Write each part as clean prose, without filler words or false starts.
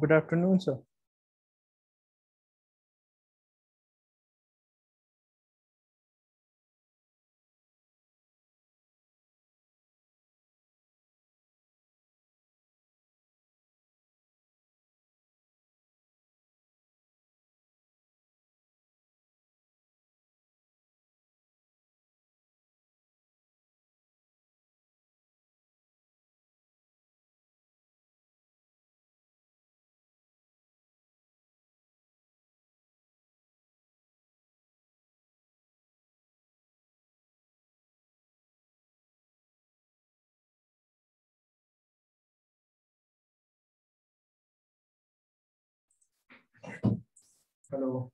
Good afternoon, sir. Hello.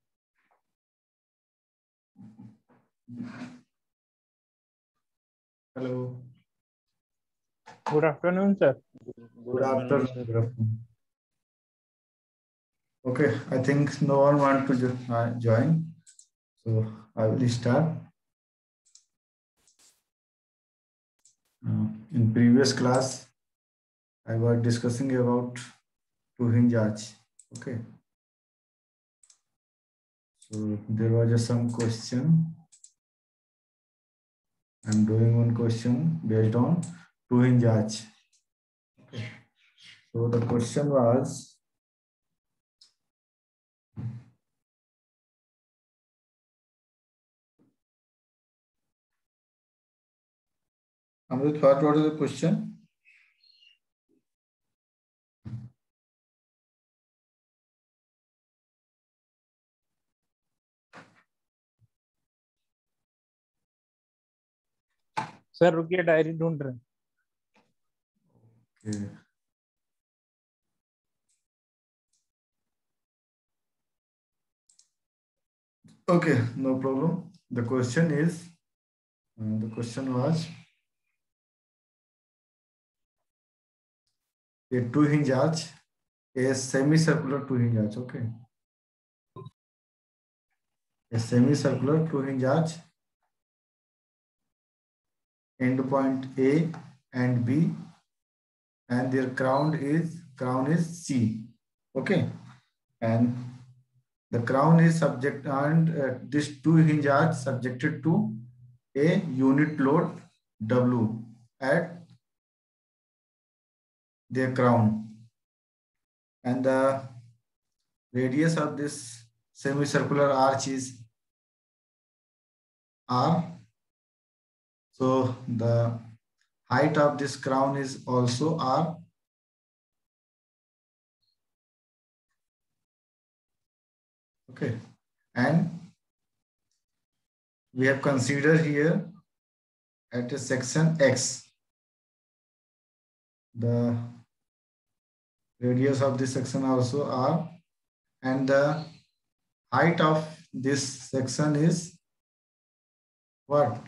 Hello. Good afternoon, sir. Good afternoon. Good afternoon. Okay, I think no one want to join, so I will start. In previous class, I was discussing about two-hinge arch. Okay, so there was some question. I'm doing one question based on two-hinge arch. Okay, so the question was. Amrit, what was the question? Sir रुकिए diary ढूंढ रहे हैं. Okay. Okay, no problem. The question was a two-hinge arch, a semicircular two-hinge arch. Okay, a semicircular two-hinge arch, end point A and B, and their crown is C. Okay, and the crown is subject, and this two-hinge arch subjected to a unit load W at their crown, and the radius of this semicircular arch is R. So the height of this crown is also R. Okay, and we have considered here at a section X, the radius of this section also R, and the height of this section is what?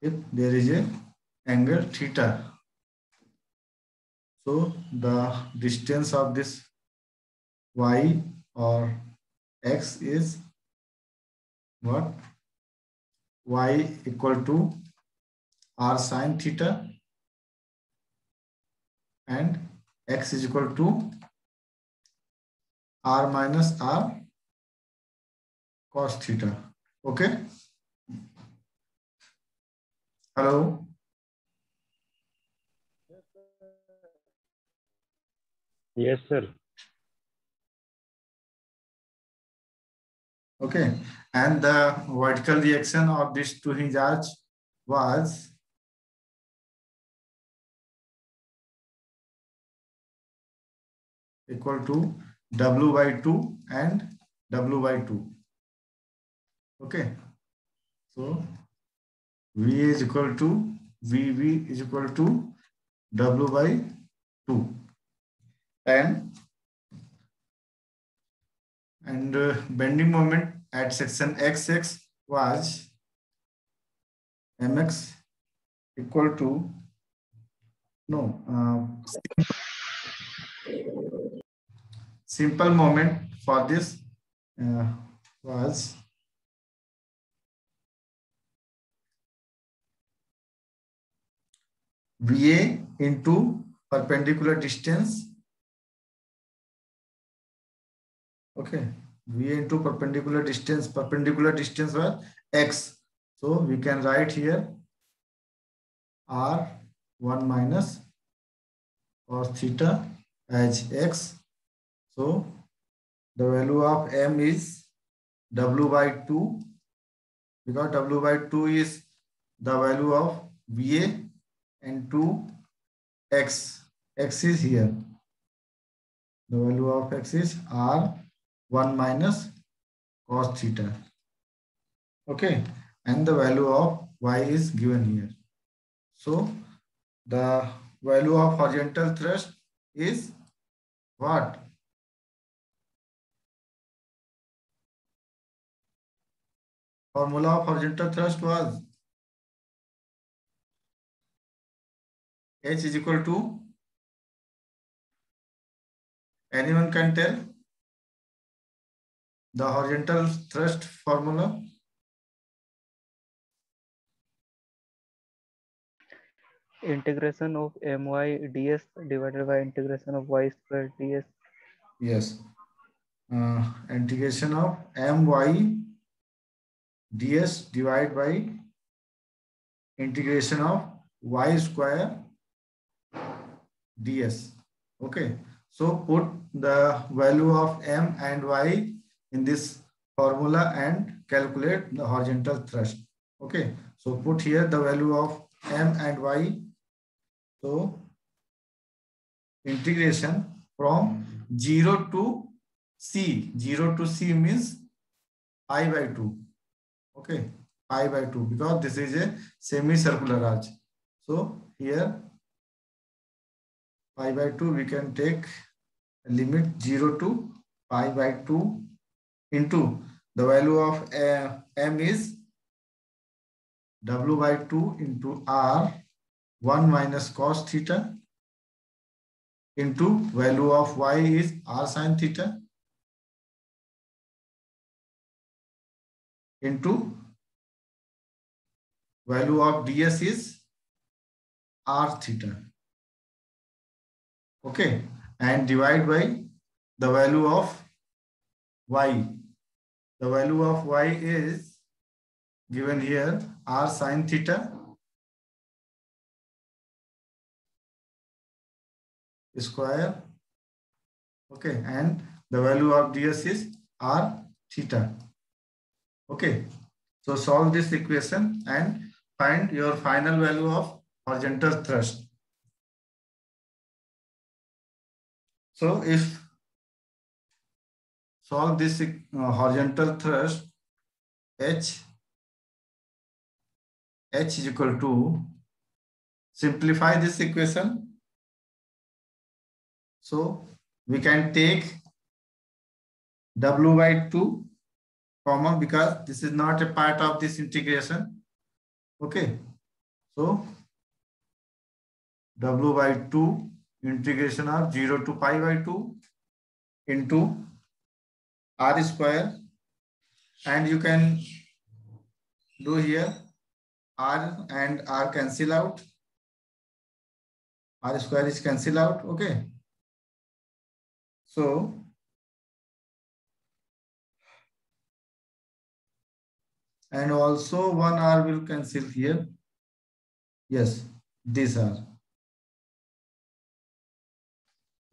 If there is a angle theta. So the distance of this Y or X is what? Y equal to R sine theta, and X is equal to R minus R cos theta. Okay. Hello. Yes, sir. Okay, and the vertical reaction of this two-hinge arch was equal to W by 2 and W by 2. Okay, so V is equal to VV is equal to W by 2, and bending moment at section XX was mx equal to simple moment for this was VA into perpendicular distance. Okay, VA into perpendicular distance. Perpendicular distance was x. So we can write here R1 minus cos theta as x. So the value of m is W by 2, because W by 2 is the value of VA, and 2 x. X is here. The value of x is R1 minus cos theta. Okay, and the value of y is given here. So the value of horizontal thrust is what? Formula of horizontal thrust was H is equal to, anyone can tell the horizontal thrust formula? Integration of my ds divided by integration of y square ds. Yes. Integration of my ds divided by integration of y square ds. Okay. So put the value of m and y in this formula and calculate the horizontal thrust. Okay. So put here the value of m and y. So integration from 0 to c. 0 to c means pi by 2. Okay, pi by 2, because this is a semicircular arch. So here pi by 2, we can take limit 0 to pi by 2 into the value of m is W by 2 into R 1 minus cos theta into value of y is R sin theta into value of ds is R theta. Okay, and divide by the value of y. The value of y is given here, R sin theta square. Okay, and the value of ds is R theta. Okay, so solve this equation and find your final value of horizontal thrust. So if solve this horizontal thrust, H is equal to, simplify this equation. So we can take W by 2, comma, because this is not a part of this integration. Okay, so W by 2 integration of 0 to pi by 2 into R square, and you can do here R and R cancel out. R square is cancel out. Okay, so and also one R will cancel here. Yes, these are.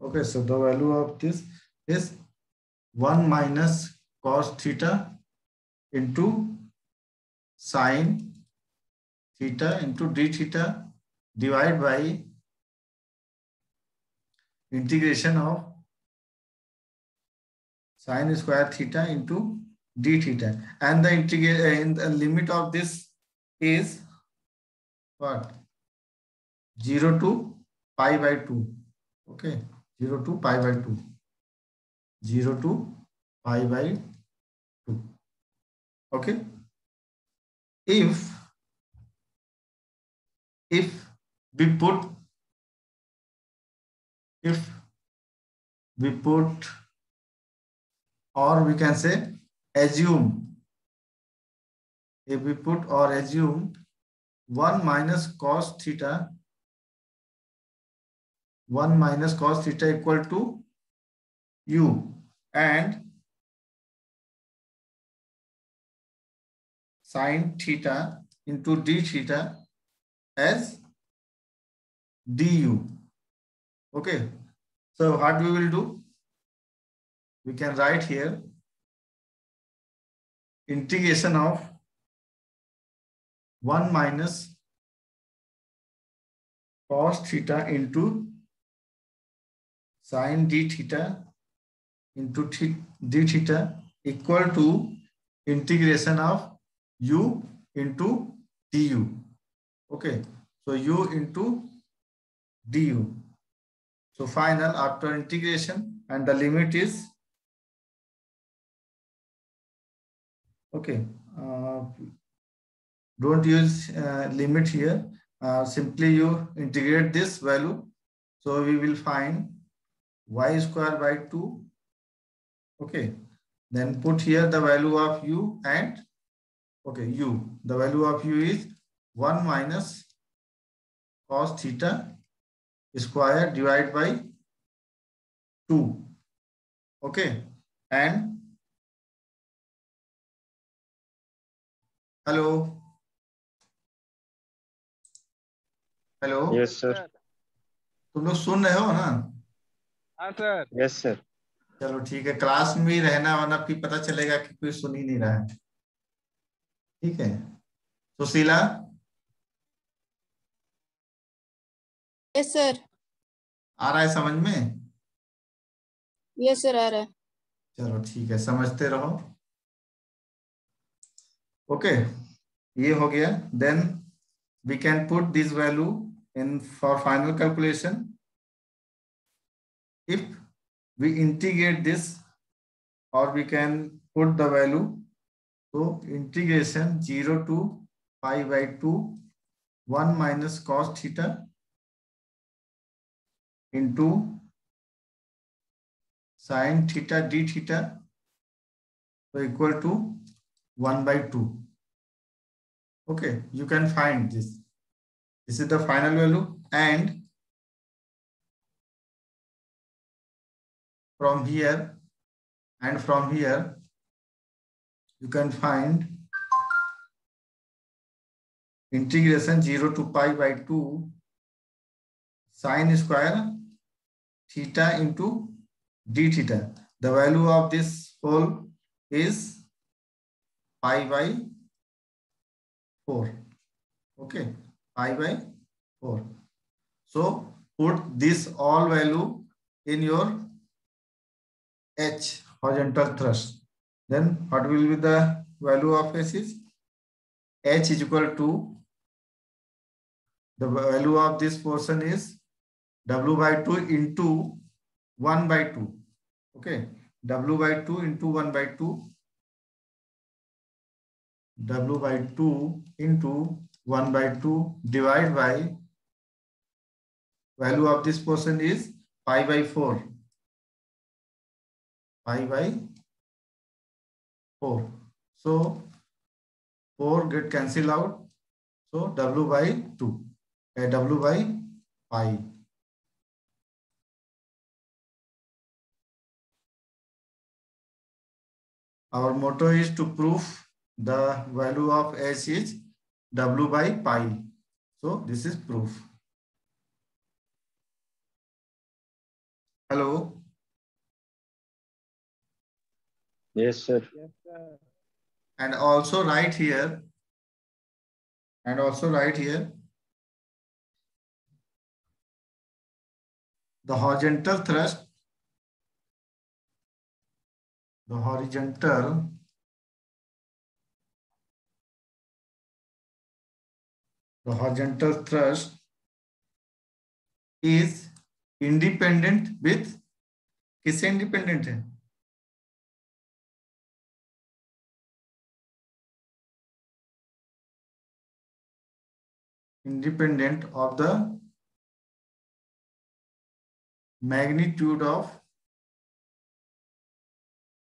Okay, so the value of this is 1 minus cos theta into sin theta into d theta divided by integration of sin square theta into d theta, and the in the limit of this is what? 0 to pi by 2. Okay, 0 to pi by 2. 0 to pi by 2. Okay. If we put or we can say assume, if we put or assume 1 minus cos theta 1 minus cos theta equal to u, and sin theta into d theta as du. Okay, so what we will do, we can write here integration of 1 minus cos theta into sin d theta into d theta equal to integration of u into du. Okay, so u into du. So final after integration, and the limit is, okay, don't use limit here, simply you integrate this value. So we will find y square by 2. Okay, then put here the value of u, and okay, the value of u is 1 minus cos theta square divided by 2. Okay, and hello, hello, yes sir. तुम लोग सुन रहे हो ना? हाँ sir. Yes sir. चलो ठीक है, class में ही रहना, वरना फिर पता चलेगा कि कोई सुन ही नहीं रहा है। ठीक है, सुशीला? Yes sir. आ रहा है समझ में? यस सर, आ रहा है। चलो ठीक है, समझते रहो। ओके, ये हो गया। Then we can put this value in for final calculation. If we integrate this, और we can put the value, तो integration 0 to pi by 2 1 minus cos theta into sin theta d theta, so equal to 1 by 2. Okay, you can find this. This is the final value, and from here you can find integration 0 to pi by 2 sin square theta into d theta. The value of this whole is pi by 4. Okay, pi by 4. So put this all value in your H, horizontal thrust. Then what will be the value of H is? H is equal to, the value of this portion is W by 2 into 1 by 2. Okay, W by 2 into 1 by 2. W by 2 into 1 by 2 divided by value of this portion is pi by 4. Pi by 4. So 4 get cancelled out. So W by 2. W by pi. Our motto is to prove the value of H is W by pi. So this is proof. Hello. Yes sir. Yes sir. And also write here. The horizontal thrust. The horizontal thrust is independent with, किससे independent है? Independent of the magnitude of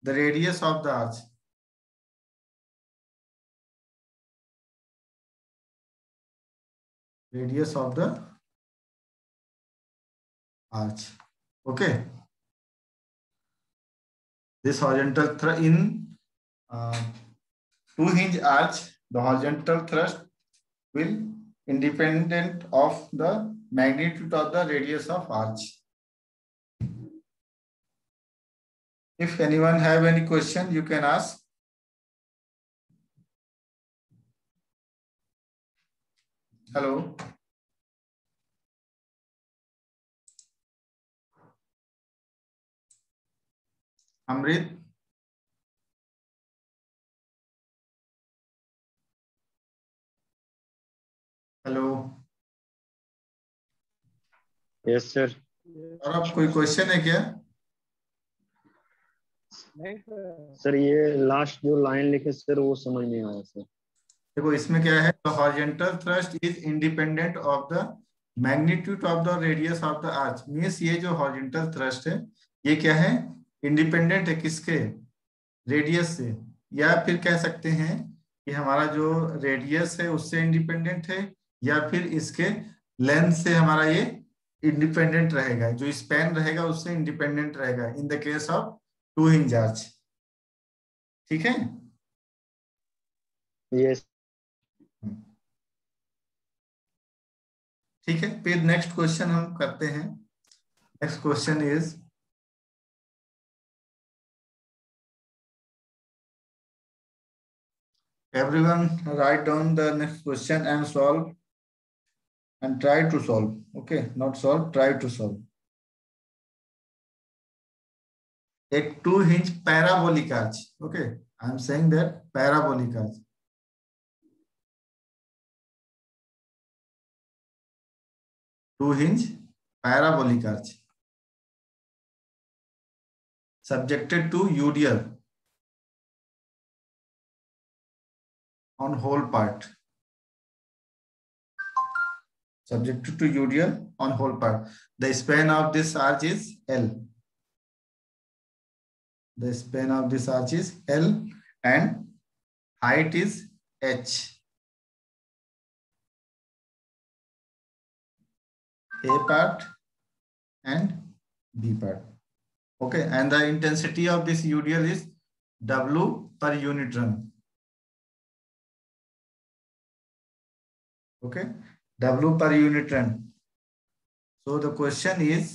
the radius of the arch. Radius of the arch. Okay. This horizontal thrust in two hinge arch, the horizontal thrust will independent of the magnitude of the radius of arch. If anyone have any question, you can ask. Hello. Amrit. Hello. Yes sir. और अब कोई question है क्या? नहीं sir. Sir ये last जो line लिखे sir वो समझ नहीं आया सर। देखो इसमें क्या है, the horizontal thrust is independent of the magnitude of the radius of the arch. Means ये जो हॉरिजॉन्टल थ्रस्ट है ये क्या है, इंडिपेंडेंट है किसके, रेडियस से, या फिर कह सकते हैं कि हमारा जो रेडियस है उससे इंडिपेंडेंट है, या फिर इसके लेंथ से हमारा ये इंडिपेंडेंट रहेगा, जो स्पैन रहेगा उससे इंडिपेंडेंट रहेगा in the case of two hinge arch. ठीक है। यस। ठीक है, फिर नेक्स्ट क्वेश्चन हम करते हैं। Next question is everyone write down the next question and solve and try to solve. Okay, not solve, try to solve. एक two hinge parabolic arch, okay, I am saying that parabolic arch, two hinge parabolic arch subjected to UDL on whole part, subjected to UDL on whole part. The span of this arch is L. The span of this arch is L and height is H. A part and B part. Okay, and the intensity of this UDL is W per unit run. Okay, W per unit run. So the question is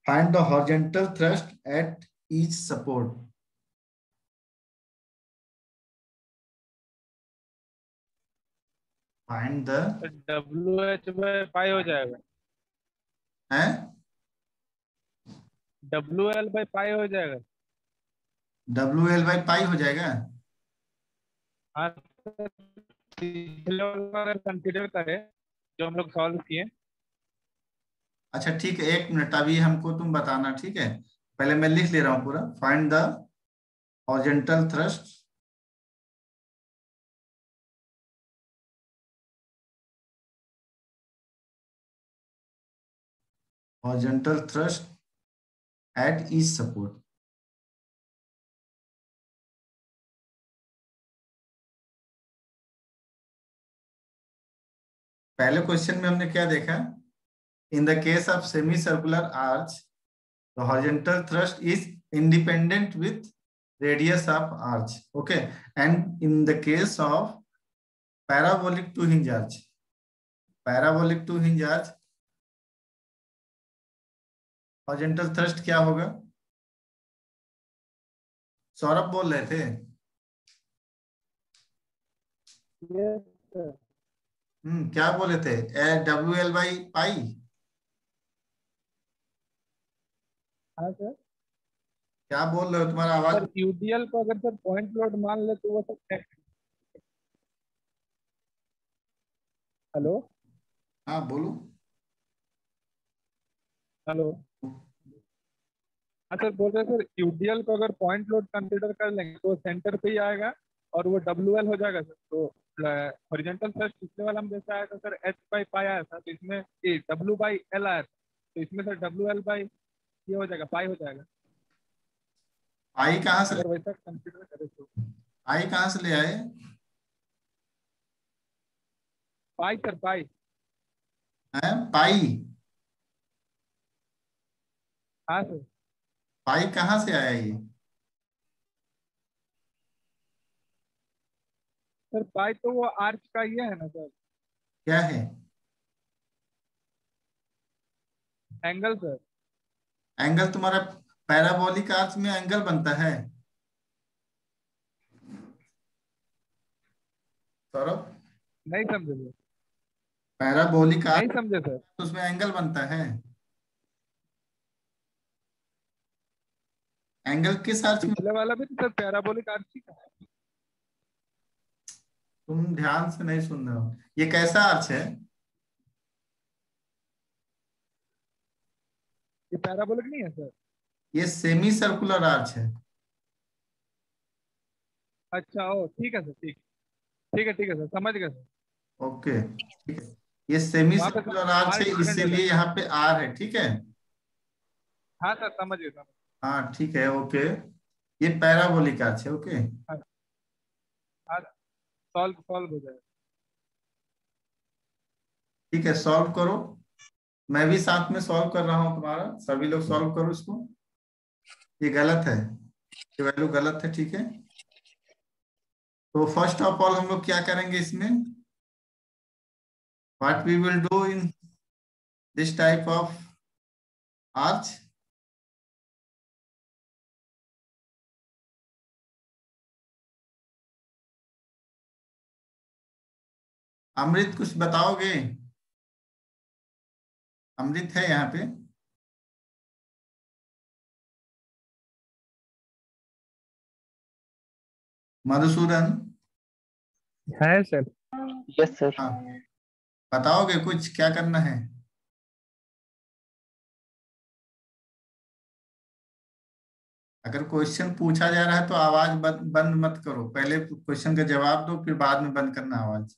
find the horizontal thrust at each support. Find the WH/पाई हो जाएगा। हैं WL/पाई हो जाएगा। WL/पाई हो जाएगा। हाँ sir, अगर consider करें जो हम लोग सॉल्व किए। अच्छा ठीक है, एक मिनट, अभी हमको तुम बताना, ठीक है, पहले मैं लिख ले रहा हूं पूरा। Find the horizontal thrust at each support. पहले क्वेश्चन में हमने क्या देखा, in the case of semi circular arch the horizontal thrust is independent with radius of arch, okay, and in the case of parabolic two hinge arch, horizontal thrust क्या होगा? सौरभ बोल रहे थे। क्या बोले थे? WL/पाई। हाँ सर, क्या बोल रहे हो, तुम्हारा आवाज। सर यूडीएल को अगर सर पॉइंट लोड मान ले तो वो सब। हेलो। हाँ बोलो। हेलो। हाँ सर, बोल रहे सर यूडीएल को अगर पॉइंट लोड कंसीडर कर लेंगे तो सेंटर पे ही आएगा और वो WL हो जाएगा सर। तो हॉरिजॉन्टल थ्रस्ट पिछले वाला हम जैसे आया था सर H/पाई आया था, तो इसमें W/L आया था, तो इसमें सर WL/ ये हो जाएगा, पाई हो जाएगा। पाई कहाँ से, अगर वैसा कंसीडर करें तो पाई कहाँ से ले आए? पाई सर, पाई। है पाई? हाँ सर। पाई कहाँ से आया ये? सर पाई तो वो आर्च का ये है ना सर, क्या है? Angle sir. एंगल तुम्हारा पैराबोलिक आर्च में एंगल बनता है सौरभ? नहीं समझे सर, पैराबोलिक आर्च नहीं समझे सर। तो उसमें एंगल बनता है। एंगल किस आर्च में? पिछले वाला भी तो सर पैराबोलिक आर्च ही का है। तुम ध्यान से नहीं सुन रहे हो। ये कैसा आर्च है? ये पैराबोलिक नहीं है सर। ये सेमी सर्कुलर आर्च है। अच्छा, ओ ठीक है सर, ठीक, ठीक है सर, समझ गए सर। ओके ठीक है। ये सेमी वहाँ पे सर सर्कुलर आर्च आर्च है, डिफरेंट हो इसीलिए जाता यहाँ पे आर है। ठीक है। है। हाँ सर, समझ गए, समझ हाँ ठीक है ओके। ये पैराबोलिक आर्च है। ओके हाँ। हाँ, सॉल्व सॉल्व हो जाएगा। ठीक है, सॉल्व करो। मैं भी साथ में सॉल्व कर रहा हूँ तुम्हारा। सभी लोग सॉल्व करो इसको। ये गलत है, ये वैल्यू गलत है। ठीक है, तो फर्स्ट ऑफ ऑल हम लोग क्या करेंगे इसमें? What we will do in this type of arch? Amrit कुछ बताओगे? अमृत है यहाँ पे? मधुसूदन? है सर। Yes sir. हाँ, बताओगे कुछ क्या करना है? अगर क्वेश्चन पूछा जा रहा है तो आवाज बंद मत करो। पहले क्वेश्चन का जवाब दो, फिर बाद में बंद करना आवाज।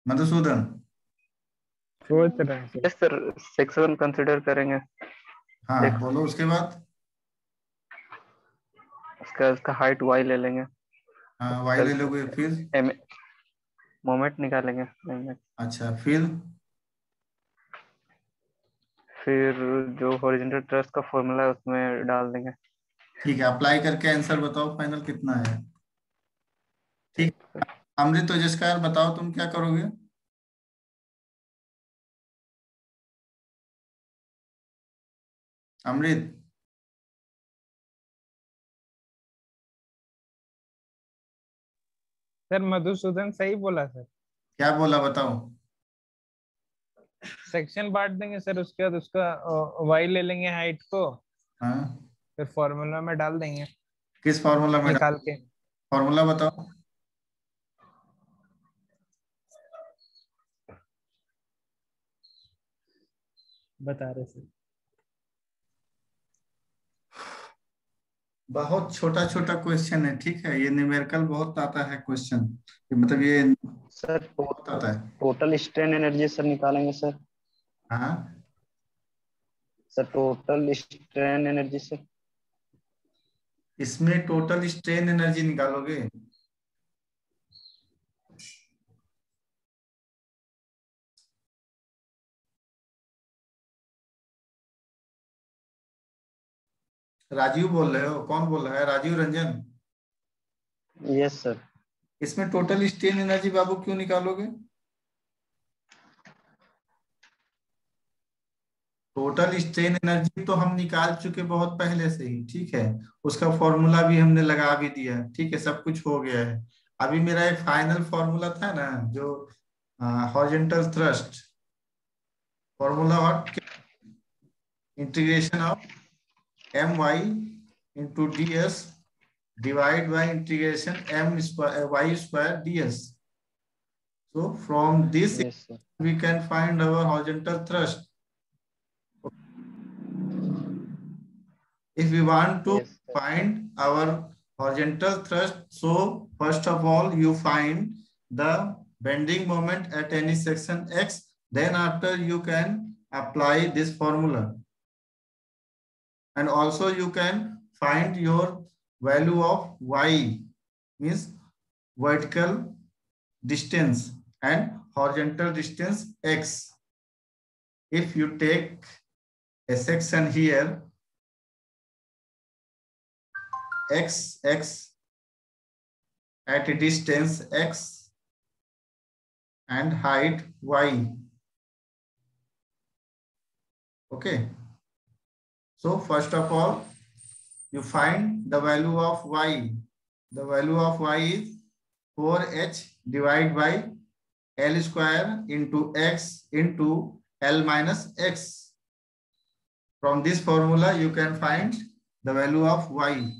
मधुसूदन? सोच रहे हैं sir. Yes sir, section consider करेंगे। हाँ बोलो उसके बाद। उसका हाइट y ले लेंगे। हाँ वाई ले लोगे, फिर? मोमेंट निकालेंगे। अच्छा, फिर जो हॉरिजॉन्टल ट्रस्ट का फॉर्मूला है उसमें डाल देंगे। ठीक है, अप्लाई करके आंसर बताओ फाइनल कितना है। ठीक। अमृत ओजस्कार बताओ तुम क्या करोगे? अमृत? सर मधुसूदन सही बोला सर। क्या बोला बताओ? सेक्शन बांट देंगे सर, उसके बाद उसका वाई ले लेंगे हाइट को, हाँ, फिर फॉर्मूला में डाल देंगे किस फॉर्मूला में? निकाल के। फॉर्मूला बताओ। बता रहे सर। बहुत छोटा छोटा क्वेश्चन है, ठीक है। ये न्यूमेरिकल बहुत आता है क्वेश्चन, मतलब ये सर बहुत आता है। टोटल स्ट्रेन एनर्जी सर निकालेंगे सर। हाँ, sir total strain energy sir. इसमें टोटल स्ट्रेन एनर्जी निकालोगे? राजीव बोल रहे हो? कौन बोल रहा है? राजीव रंजन? Yes sir. इसमें टोटल स्ट्रेन एनर्जी बाबू क्यों निकालोगे? टोटल स्ट्रेन एनर्जी तो हम निकाल चुके बहुत पहले से ही, ठीक है। उसका फॉर्मूला भी हमने लगा भी दिया, ठीक है, सब कुछ हो गया है। अभी मेरा एक फाइनल फॉर्मूला था ना, जो horizontal thrust formula, what? Integration of my into ds divide by integration m square y square ds. So from this yes sir. we can find our horizontal thrust. If we want to yes sir. find our horizontal thrust, so first of all you find the bending moment at any section x, then after you can apply this formula, and also you can find your value of y, means vertical distance, and horizontal distance x. If you take a section here, x at a distance x and height y. Okay. So first of all, you find the value of y. The value of y is 4h divided by L square into x into L minus x. From this formula, you can find the value of y.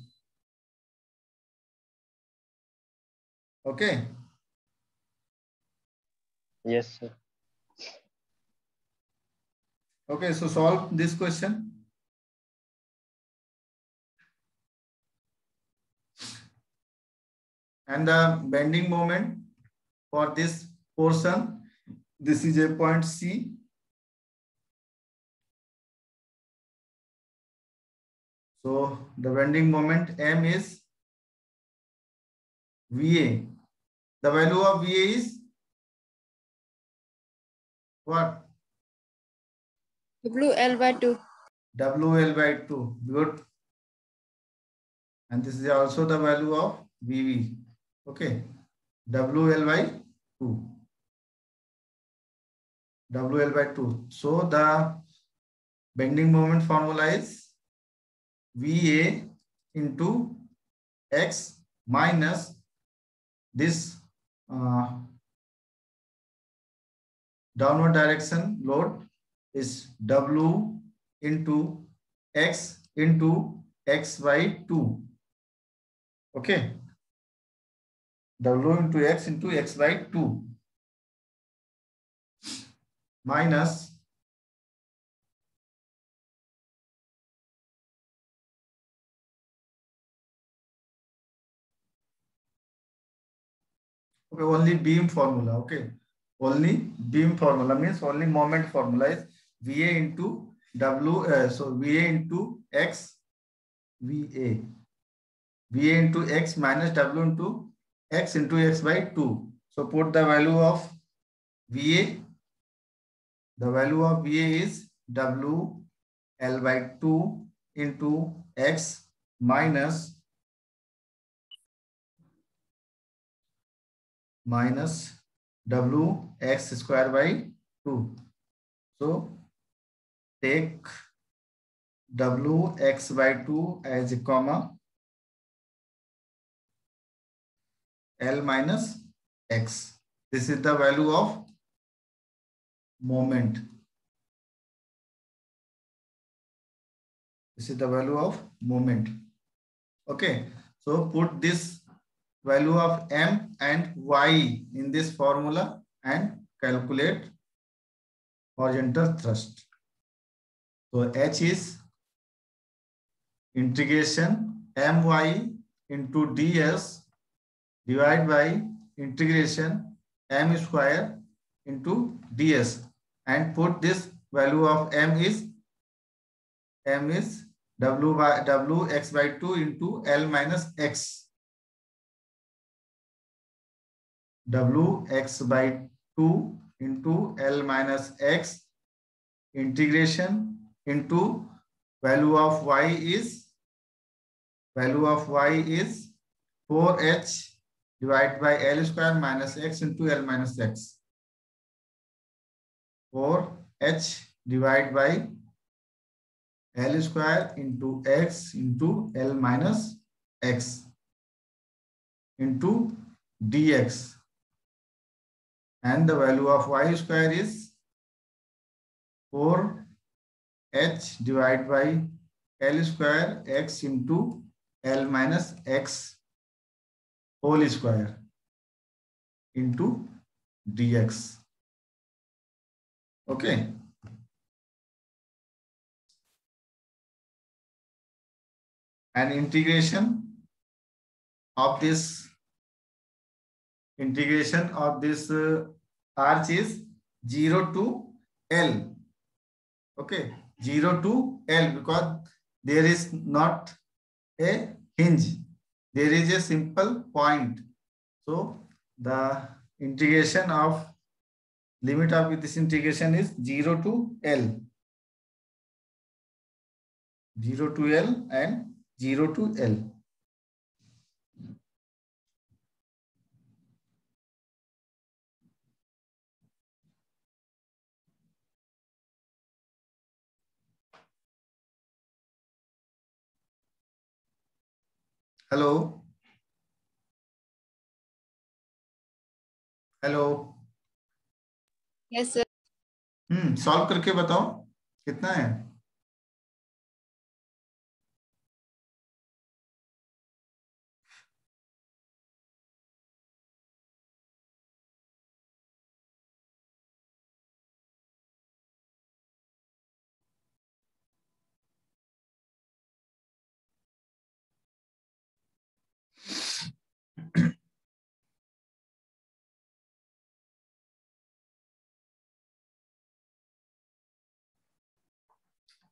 Okay. Yes, sir. Okay, so solve this question. And the bending moment for this portion, this is a point C. So the bending moment M is VA. The value of VA is what? WL/2. WL by 2. Good. And this is also the value of VV. Okay. WL by 2. WL by 2. So the bending moment formula is VA into X minus this downward direction load is W into X into X by 2. Okay. W into X by 2 minus only beam formula. Okay. Only beam formula means only moment formula is VA into W. So VA into X, VA into X minus W into X by 2. So put the value of VA. The value of VA is W L by 2 into X minus W X square by 2. So take W X by 2 as a comma L minus X. This is the value of moment. This is the value of moment. Okay. So put this value of M and Y in this formula and calculate horizontal thrust. So H is integration My into ds divided by integration M square into ds, and put this value of M is W X by 2 into L minus X. W X by 2 into L minus X integration into value of Y is 4H divided by L square minus X into L minus X. 4H divided by L square into X into L minus X into dx, and the value of Y square is 4H divided by L square X into L minus X whole square into dx. Okay. And integration of this arch is 0 to L. Okay, 0 to L, because there is not a hinge, there is a simple point. So the integration of limit of this integration is 0 to L. 0 to L and 0 to L. Hello hello Yes, sir. Solve करके बताओ कितना है.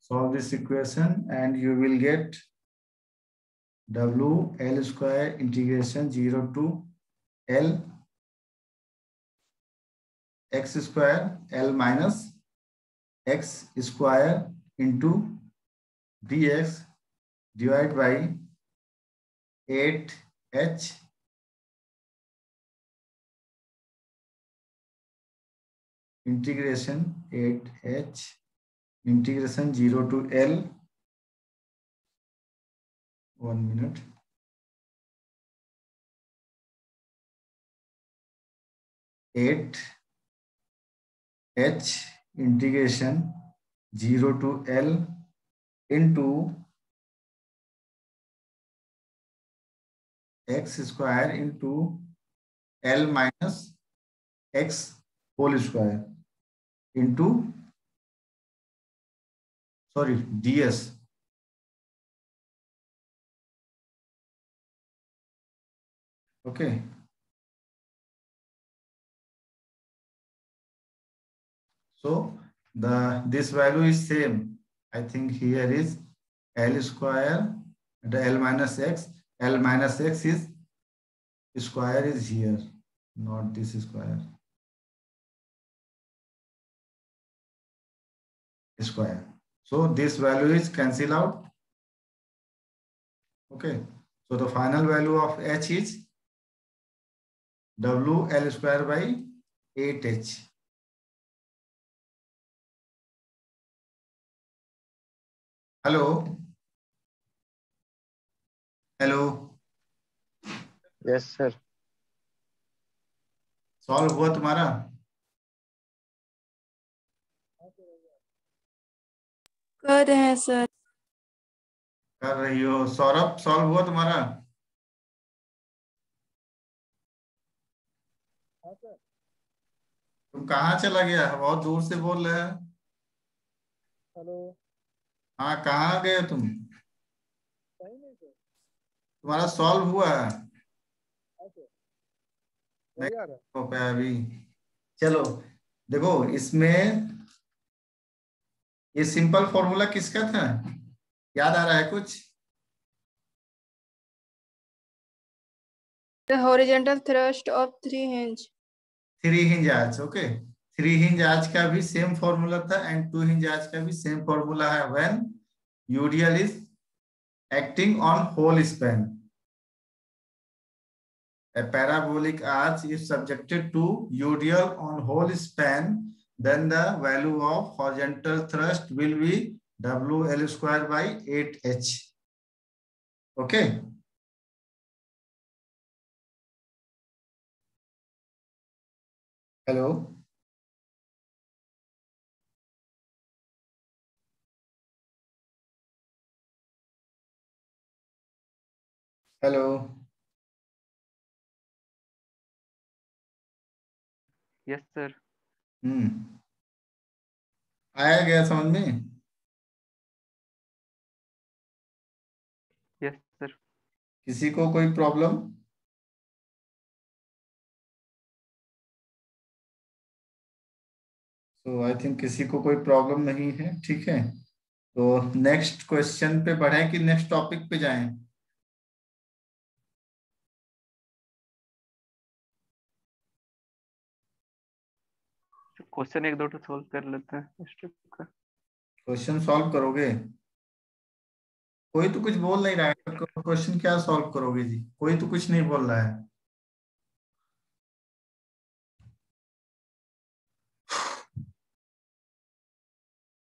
Solve this equation and you will get W L square integration 0 to L x square L minus x square into dx divided by 8h integration 8h integration 0 to L. 1 minute. H integration 0 to L into x square into L minus x whole square into ds. Okay. So this value is same. I think here is L square and L minus x. L minus x is square is here, not this square. Square. So this value is cancel out. Okay. So the final value of h is W L square by 8h. Hello. Hello. Yes, sir. Solve हुआ तुम्हारा? कर रहे हैं sir. कर रही हो. Saurabh solve हुआ तुम्हारा? तुम कहाँ चला गया? बहुत दूर से बोल रहे हैं. हेलो. हाँ, कहाँ गए तुम? सही नहीं सर. तुम्हारा सॉल्व हुआ है? वही आ रहा है. हो पाया अभी. चलो देखो, इसमें ये सिंपल फॉर्मूला किसका था? याद आ रहा है कुछ? The horizontal thrust of 3 hinge. 3 hinge arch. Okay. 3 hinge arch का भी सेम फॉर्मूला था एंड 2 hinge arch का भी सेम फॉर्मूला है. When UDL is acting on whole span. A parabolic arch is subjected to UDL on whole span, then the value of horizontal thrust will be WL square by 8h. Okay. Hello. Hello. Yes sir. आया गया समझ में? Yes sir. किसी को कोई problem? तो I think किसी को कोई प्रॉब्लम नहीं है. ठीक है, तो नेक्स्ट क्वेश्चन पे बढ़े कि नेक्स्ट टॉपिक पे जाएं? क्वेश्चन एक दो तो सोल्व कर लेते हैं इस टाइप का। क्वेश्चन सॉल्व करोगे? कोई तो कुछ बोल नहीं रहा है, क्वेश्चन क्या सॉल्व करोगे जी? कोई तो कुछ नहीं बोल रहा है।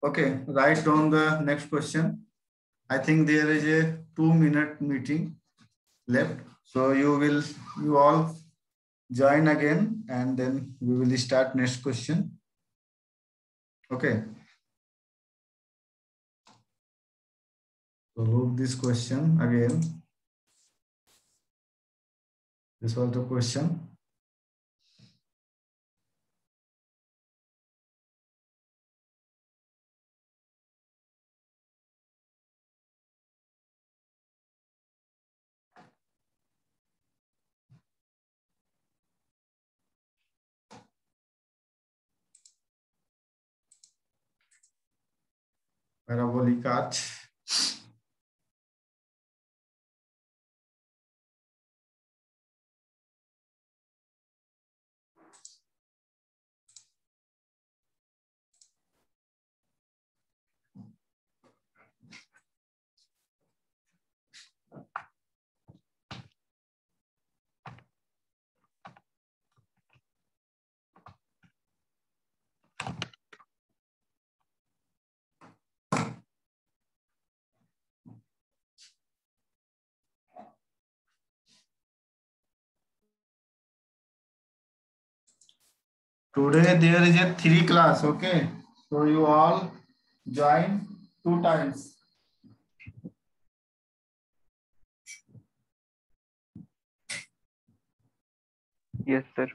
Okay, write down the next question. I think there is a 2-minute meeting left, so you all join again, and then we will start next question. Okay. So look this question again. This was the question. Parabolic arch. Today there is a 3 class, okay? So you all join 2 times. Yes sir.